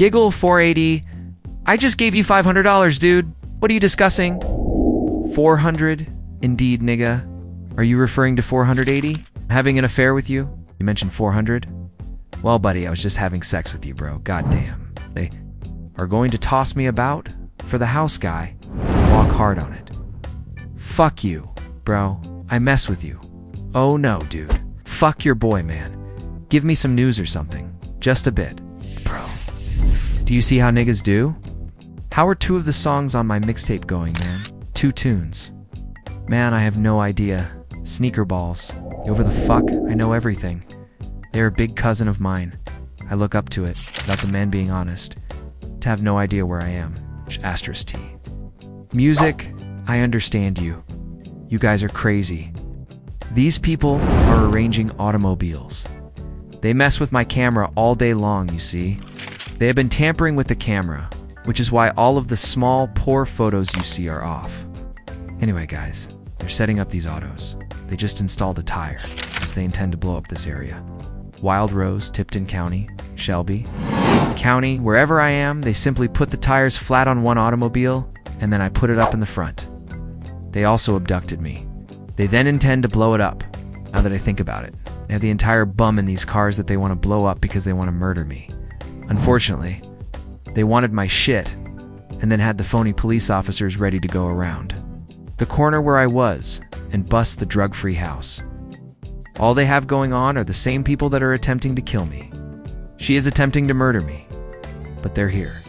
Giggle 480. I just gave you $500, dude. What are you discussing? 400? Indeed, nigga. Are you referring to 480? Having an affair with you? You mentioned 400? Well, buddy, I was just having sex with you, bro. Goddamn. They are going to toss me about? For the house guy, walk hard on it. Fuck you, bro. I mess with you. Oh no, dude. Fuck your boy, man. Give me some news or something. Just a bit. Bro. Do you see how niggas do? How are 2 of the songs on my mixtape going, man? 2 tunes. Man, I have no idea. Sneaker balls. Over the fuck, I know everything. They're a big cousin of mine. I look up to it, without the man being honest, to have no idea where I am. Asterisk T. Music, I understand you. You guys are crazy. These people are arranging automobiles. They mess with my camera all day long, you see. They have been tampering with the camera, which is why all of the small, poor photos you see are off. Anyway, guys, they're setting up these autos. They just installed a tire, as they intend to blow up this area. Wild Rose, Tipton County, Shelby County, wherever I am, they simply put the tires flat on one automobile, and then I put it up in the front. They also abducted me. They then intend to blow it up. Now that I think about it, they have the entire bum in these cars that they want to blow up because they want to murder me. Unfortunately, they wanted my shit, and then had the phony police officers ready to go around the corner where I was and bust the drug-free house. All they have going on are the same people that are attempting to kill me. She is attempting to murder me, but they're here.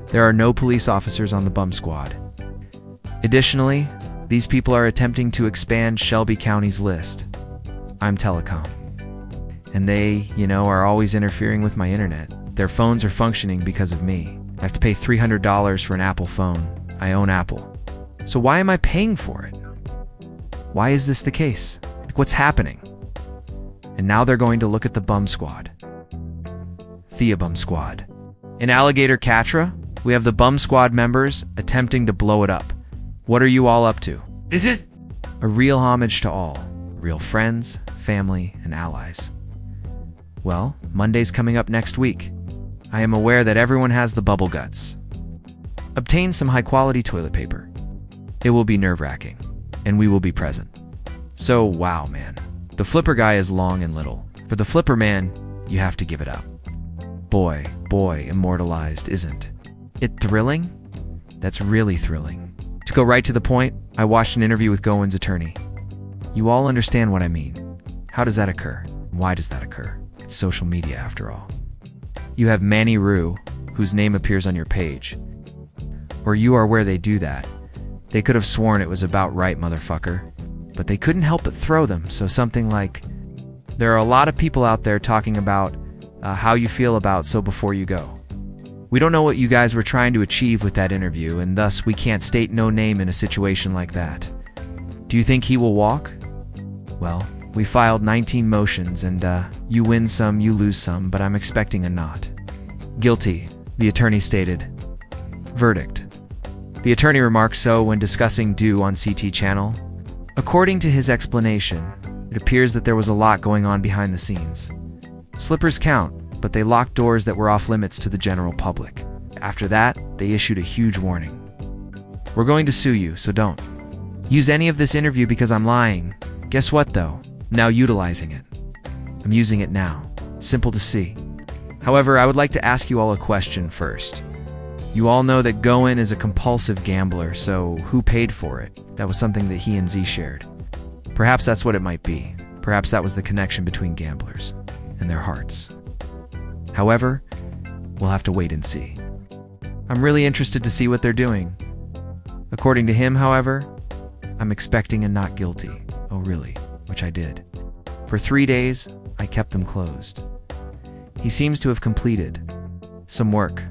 There are no police officers on the bum squad. Additionally, these people are attempting to expand Shelby County's list. I'm telecom. And they, are always interfering with my internet. Their phones are functioning because of me. I have to pay $300 for an Apple phone. I own Apple. So why am I paying for it? Why is this the case? What's happening? And now they're going to look at the bum squad. Thea Bum Squad. In Alligator Catra, we have the bum squad members attempting to blow it up. What are you all up to? Is it? A real homage to all. Real friends, family, and allies. Well, Monday's coming up next week. I am aware that everyone has the bubble guts. Obtain some high-quality toilet paper. It will be nerve-wracking, and we will be present. So, wow, man. The flipper guy is long and little. For the flipper man, you have to give it up. Boy, immortalized, isn't it thrilling? That's really thrilling. To go right to the point, I watched an interview with Gowen's attorney. You all understand what I mean. How does that occur? Why does that occur? It's social media, after all. You have Manny Rue, whose name appears on your page. Or you are where they do that. They could have sworn it was about right, motherfucker. But they couldn't help but throw them, so something like, there are a lot of people out there talking about how you feel about So Before You Go. We don't know what you guys were trying to achieve with that interview, and thus we can't state no name in a situation like that. Do you think he will walk? Well, we filed 19 motions, and you win some, you lose some, but I'm expecting a not. Guilty, the attorney stated. Verdict. The attorney remarked so when discussing due on CT channel. According to his explanation, it appears that there was a lot going on behind the scenes. Slippers count, but they locked doors that were off limits to the general public. After that, they issued a huge warning. We're going to sue you, so don't use any of this interview because I'm lying. Guess what, though? I'm now utilizing it. I'm using it now. It's simple to see. However, I would like to ask you all a question first. You all know that Gowen is a compulsive gambler, so who paid for it? That was something that he and Z shared. Perhaps that's what it might be. Perhaps that was the connection between gamblers and their hearts. However, we'll have to wait and see. I'm really interested to see what they're doing. According to him, however, I'm expecting a not guilty. Oh, really? Which I did. For 3 days, I kept them closed. He seems to have completed some work.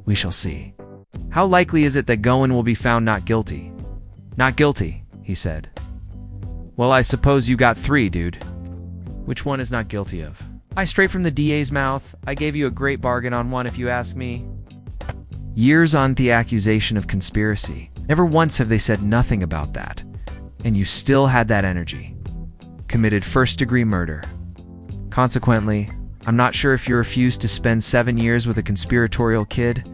We shall see. How likely is it that Gowen will be found not guilty? Not guilty, he said. Well, I suppose you got 3, dude. Which one is not guilty of? Straight from the DA's mouth. I gave you a great bargain on one if you ask me. Years on the accusation of conspiracy. Never once have they said nothing about that. And you still had that energy. Committed first-degree murder. Consequently, I'm not sure if you refused to spend 7 years with a conspiratorial kid.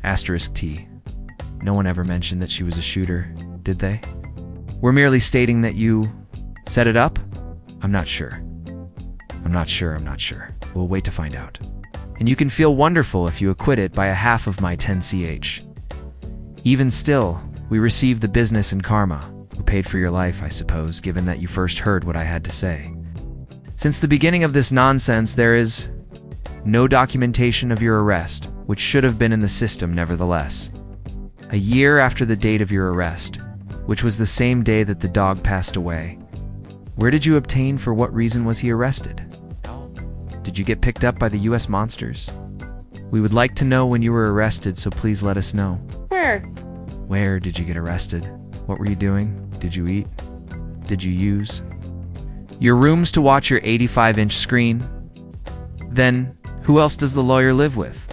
Asterisk T. No one ever mentioned that she was a shooter, did they? We're merely stating that you set it up? I'm not sure. I'm not sure. We'll wait to find out. And you can feel wonderful if you acquit it by a half of my 10 ch. Even still, we received the business and karma. Who paid for your life, I suppose, given that you first heard what I had to say. Since the beginning of this nonsense, there is no documentation of your arrest, which should have been in the system nevertheless. A year after the date of your arrest, which was the same day that the dog passed away, where did you obtain, for what reason was he arrested? Did you get picked up by the U.S. monsters? We would like to know when you were arrested, so please let us know. Where did you get arrested? What were you doing? Did you eat? Did you use your rooms to watch your 85-inch screen? Then, who else does the lawyer live with?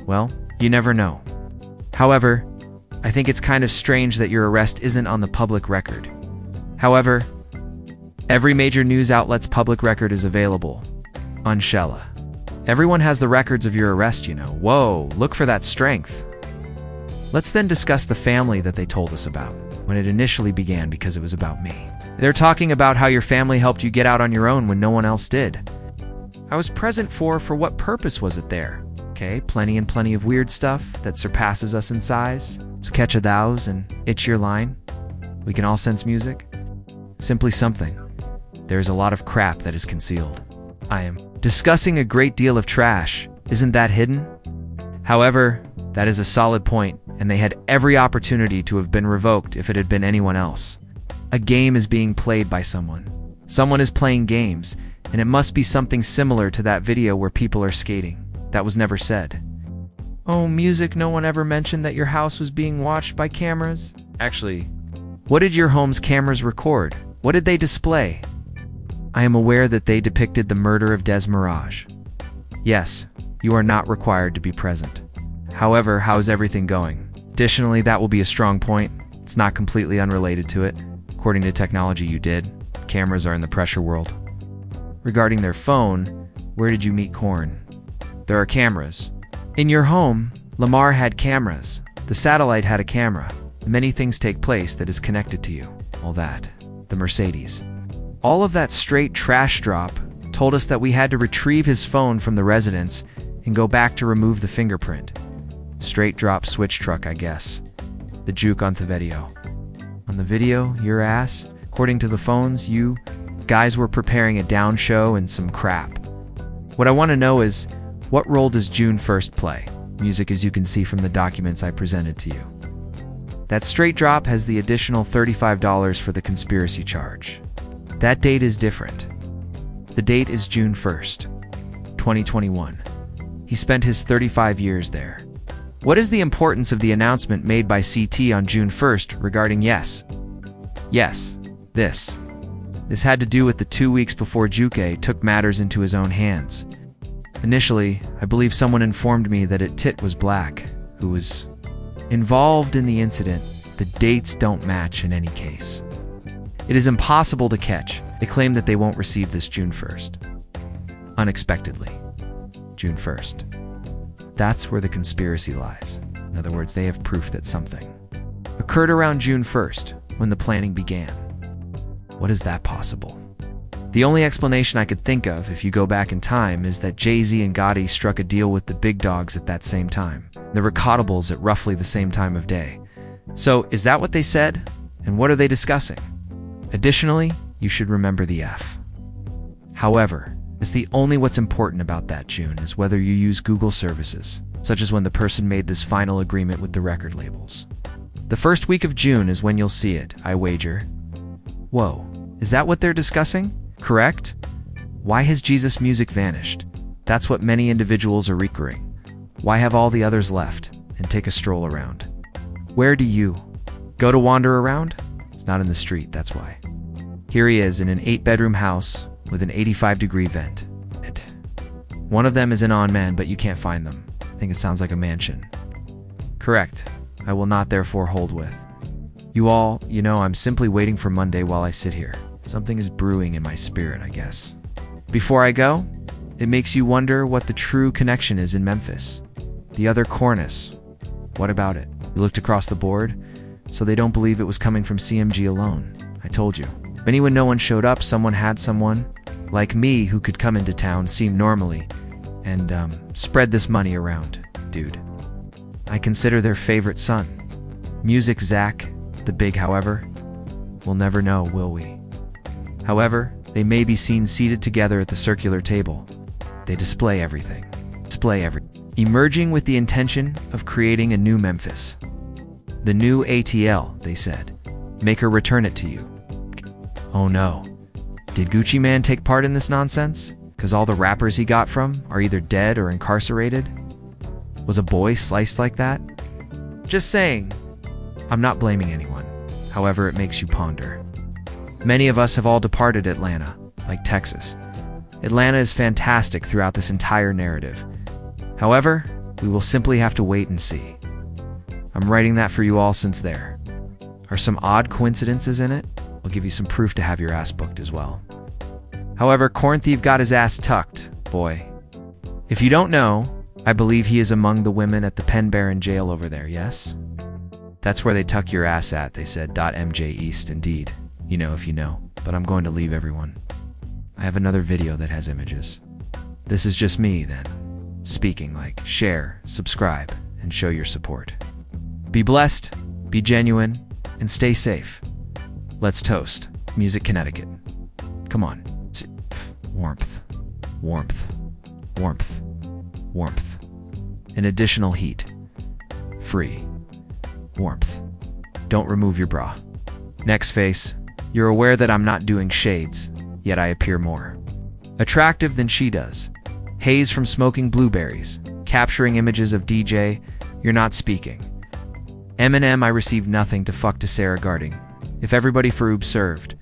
Well, you never know. However, I think it's kind of strange that your arrest isn't on the public record. However, every major news outlet's public record is available on Shella. Everyone has the records of your arrest, you know. Whoa, look for that strength. Let's then discuss the family that they told us about when it initially began, because it was about me. They're talking about how your family helped you get out on your own when no one else did. I was present for what purpose was it there? Okay, plenty of weird stuff that surpasses us in size. So catch a thous and itch your line. We can all sense music. Simply something. There is a lot of crap that is concealed. I am discussing a great deal of trash. Isn't that hidden? However, that is a solid point, and they had every opportunity to have been revoked if it had been anyone else. A game is being played by someone. Someone is playing games, and it must be something similar to that video where people are skating. That was never said. Oh, music, no one ever mentioned that your house was being watched by cameras? Actually, what did your home's cameras record? What did they display? I am aware that they depicted the murder of Des Mirage. Yes, you are not required to be present. However, how's everything going? Additionally, that will be a strong point. It's not completely unrelated to it. According to technology, you did. Cameras are in the pressure world. Regarding their phone, where did you meet Corn? There are cameras. In your home, Lamar had cameras. The satellite had a camera. Many things take place that is connected to you. All that. The Mercedes. All of that straight trash drop told us that we had to retrieve his phone from the residence and go back to remove the fingerprint. Straight drop switch truck, I guess. The juke on the video. On the video, your ass, according to the phones, you guys were preparing a down show and some crap. What I want to know is, what role does June 1st play? Music, as you can see from the documents I presented to you. That straight drop has the additional $35 for the conspiracy charge. That date is different. The date is June 1st, 2021. He spent his 35 years there. What is the importance of the announcement made by CT on June 1st regarding Yes, this? This had to do with the 2 weeks before Juke took matters into his own hands. Initially, I believe someone informed me that Tit was Black, who was involved in the incident. The dates don't match in any case. It is impossible to catch. They claim that they won't receive this June 1st. Unexpectedly. June 1st. That's where the conspiracy lies. In other words, they have proof that something occurred around June 1st, when the planning began. What is that possible? The only explanation I could think of, if you go back in time, is that Jay-Z and Gotti struck a deal with the big dogs at that same time. The Recaudables at roughly the same time of day. So, is that what they said? And what are they discussing? Additionally, you should remember the F. However, it's the only what's important about that June is whether you use Google services, such as when the person made this final agreement with the record labels. The first week of June is when you'll see it, I wager. Whoa, is that what they're discussing? Correct? Why has Jesus music vanished? That's what many individuals are recurring. Why have all the others left and take a stroll around? Where do you go to wander around? It's not in the street, that's why. Here he is in an 8-bedroom house with an 85-degree vent. One of them is an on-man, but you can't find them. I think it sounds like a mansion. Correct. I will not therefore hold with. You all, I'm simply waiting for Monday while I sit here. Something is brewing in my spirit, I guess. Before I go, It makes you wonder what the true connection is in Memphis. The other Cornus. What about it? We looked across the board, so they don't believe it was coming from CMG alone. I told you. Maybe when no one showed up, someone had someone, like me, who could come into town, seem normally, and spread this money around, dude. I consider their favorite son. Music Zach, the big however. We'll never know, will we? However, they may be seen seated together at the circular table. They display everything. Emerging with the intention of creating a new Memphis. The new ATL, they said. Make her return it to you. Oh no. Did Gucci Man take part in this nonsense? Because all the rappers he got from are either dead or incarcerated? Was a boy sliced like that? Just saying. I'm not blaming anyone. However, it makes you ponder. Many of us have all departed Atlanta, like Texas. Atlanta is fantastic throughout this entire narrative. However, we will simply have to wait and see. I'm writing that for you all since there are some odd coincidences in it. I'll give you some proof to have your ass booked as well. However, Corn Thief got his ass tucked, boy. If you don't know, I believe he is among the women at the Penn Baron jail over there, yes? That's where they tuck your ass at, they said. MJ East, indeed. You know if you know, but I'm going to leave everyone. I have another video that has images. This is just me, then. Speaking, like, share, subscribe, and show your support. Be blessed, be genuine, and stay safe. Let's toast. Music Connecticut. Come on. Warmth. Warmth. Warmth. Warmth. An additional heat. Free. Warmth. Don't remove your bra. Next face. You're aware that I'm not doing shades, yet I appear more attractive than she does. Haze from smoking blueberries. Capturing images of DJ. You're not speaking. Eminem, I received nothing to fuck to Sarah Garding. If everybody for Oob served,